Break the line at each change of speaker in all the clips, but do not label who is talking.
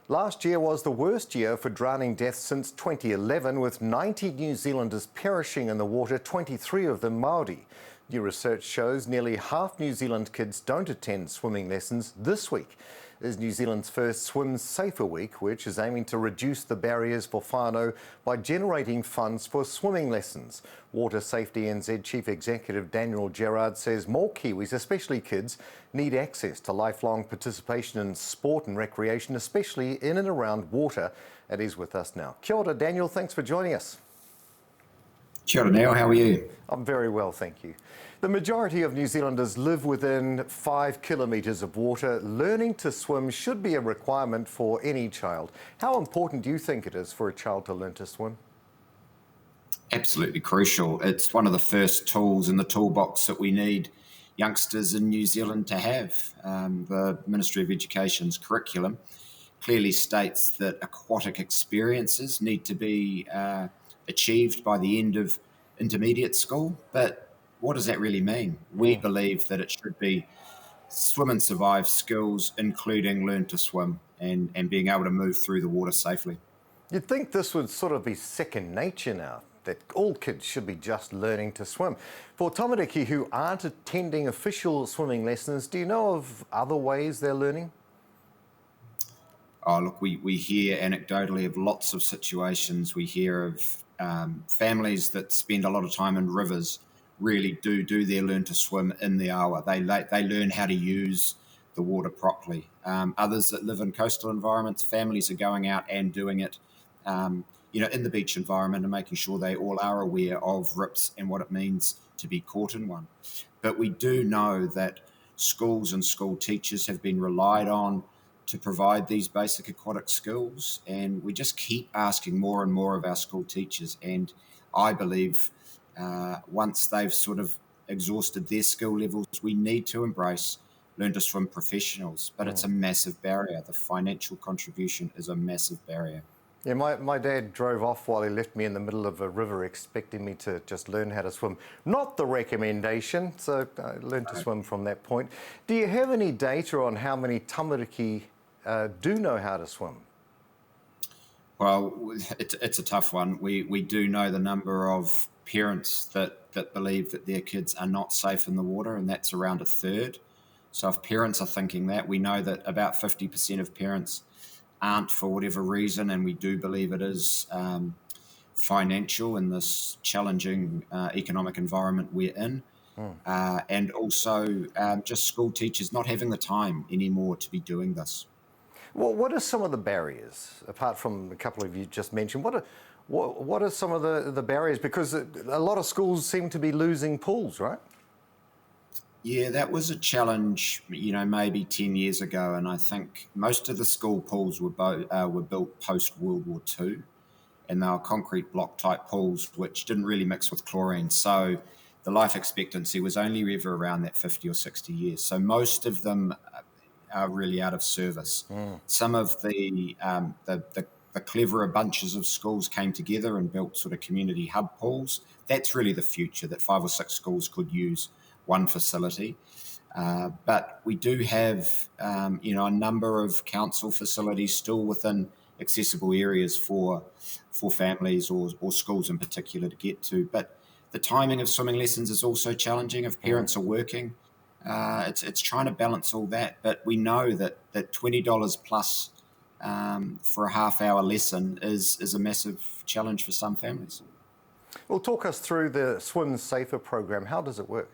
Last year was the worst year for drowning deaths since 2011, with 90 New Zealanders perishing in the water, 23 of them Māori. New research shows nearly half New Zealand kids don't attend swimming lessons. This week is New Zealand's first Swim Safer Week, which is aiming to reduce the barriers for whānau by generating funds for swimming lessons. Water Safety NZ Chief Executive Daniel Gerard says more Kiwis, especially kids, need access to lifelong participation in sport and recreation, especially in and around water. And he's with us now. Kia ora, Daniel. Thanks for joining us.
Kia ora, Neil. How are you?
I'm very well, thank you. The majority of New Zealanders live within 5 kilometres of water. Learning to swim should be a requirement for any child. How important do you think it is for a child to learn to swim?
Absolutely crucial. It's one of the first tools in the toolbox that we need youngsters in New Zealand to have. The Ministry of Education's curriculum clearly states that aquatic experiences need to be achieved by the end of intermediate school, but what does that really mean? We believe that it should be swim and survive skills, including learn to swim and being able to move through the water safely.
You'd think this would sort of be second nature now, that all kids should be just learning to swim. For tamariki who aren't attending official swimming lessons, do you know of other ways they're learning?
Oh, look, we hear anecdotally of lots of situations. We hear of families that spend a lot of time in rivers really do their learn to swim in the awa. They learn how to use the water properly. Others that live in coastal environments, families are going out and doing it, in the beach environment and making sure they all are aware of rips and what it means to be caught in one. But we do know that schools and school teachers have been relied on to provide these basic aquatic skills, and we just keep asking more and more of our school teachers. And I believe once they've sort of exhausted their skill levels, we need to embrace learn to swim professionals. But it's a massive barrier. The financial contribution is a massive barrier.
Yeah, my dad drove off while he left me in the middle of a river expecting me to just learn how to swim. Not the recommendation, so I learned to swim from that point. Do you have any data on how many tamariki do know how to swim?
Well, it's a tough one. We do know the number of parents that believe that their kids are not safe in the water, and that's around a third. So if parents are thinking that, we know that about 50% of parents aren't for whatever reason, and we do believe it is financial in this challenging economic environment we're in. And also just school teachers not having the time anymore to be doing this.
Well, what are some of the barriers, apart from a couple of you just mentioned? What are some of the barriers? Because a lot of schools seem to be losing pools, right?
Yeah, that was a challenge, maybe 10 years ago, and I think most of the school pools were built post-World War II, and they were concrete block type pools which didn't really mix with chlorine. So the life expectancy was only ever around that 50 or 60 years. So most of them are really out of service. Some of the cleverer bunches of schools came together and built sort of community hub pools. That's really the future, that 5 or 6 schools could use one facility. But we do have, a number of council facilities still within accessible areas for families or schools in particular to get to. But the timing of swimming lessons is also challenging if parents are working. It's trying to balance all that, but we know that $20 plus for a half-hour lesson is a massive challenge for some families.
Well, talk us through the Swim Safer program. How does it work?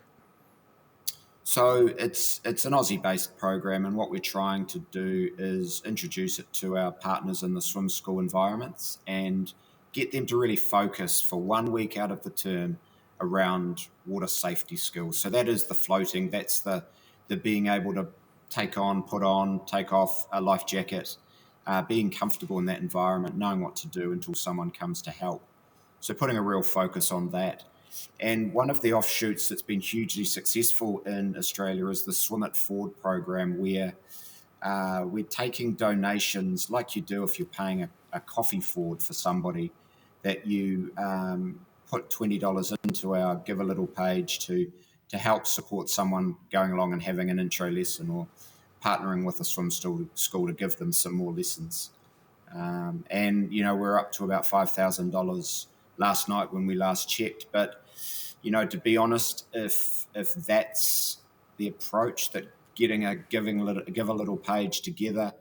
So it's an Aussie-based program, and what we're trying to do is introduce it to our partners in the swim school environments and get them to really focus for 1 week out of the term around water safety skills. So that is the floating, that's the being able to take on, put on, take off a life jacket, being comfortable in that environment, knowing what to do until someone comes to help. So putting a real focus on that. And one of the offshoots that's been hugely successful in Australia is the Swim It Forward program, where we're taking donations like you do if you're paying a coffee forward for somebody, that you put $20 into our Give a Little page to help support someone going along and having an intro lesson, or partnering with a swim school to give them some more lessons. And, we're up to about $5,000 last night when we last checked. But, to be honest, if that's the approach, that give a little page together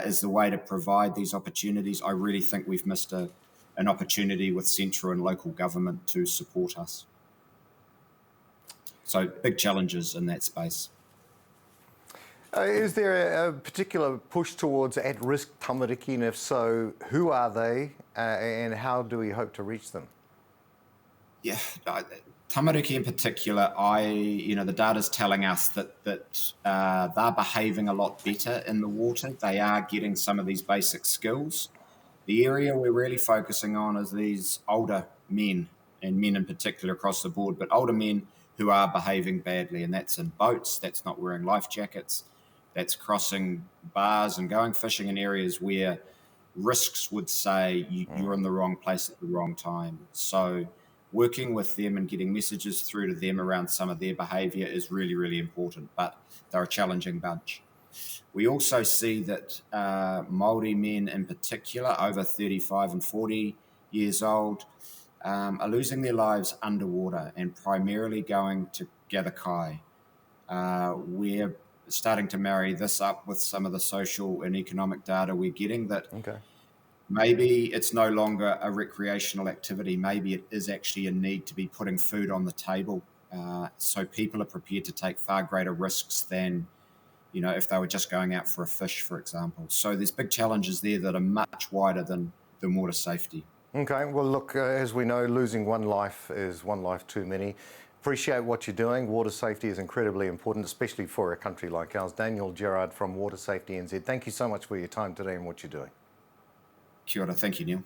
is the way to provide these opportunities, I really think we've missed an opportunity with central and local government to support us. So big challenges in that space.
Is there a particular push towards at-risk tamariki, and if so, who are they and how do we hope to reach them?
Yeah, tamariki in particular, the data's telling us that they're behaving a lot better in the water. They are getting some of these basic skills. The area we're really focusing on is these older men, and men in particular across the board, but older men who are behaving badly, and that's in boats, that's not wearing life jackets, that's crossing bars and going fishing in areas where risks would say you're in the wrong place at the wrong time. So working with them and getting messages through to them around some of their behaviour is really, really important, but they're a challenging bunch. We also see that Māori men in particular, over 35 and 40 years old, are losing their lives underwater and primarily going to gather kai. We're starting to marry this up with some of the social and economic data we're getting that maybe it's no longer a recreational activity. Maybe it is actually a need to be putting food on the table. So people are prepared to take far greater risks than if they were just going out for a fish, for example. So there's big challenges there that are much wider than water safety.
Okay, well look, as we know, losing one life is one life too many. Appreciate what you're doing. Water safety is incredibly important, especially for a country like ours. Daniel Gerard from Water Safety NZ, thank you so much for your time today and what you're doing.
Kia ora, thank you, Neil.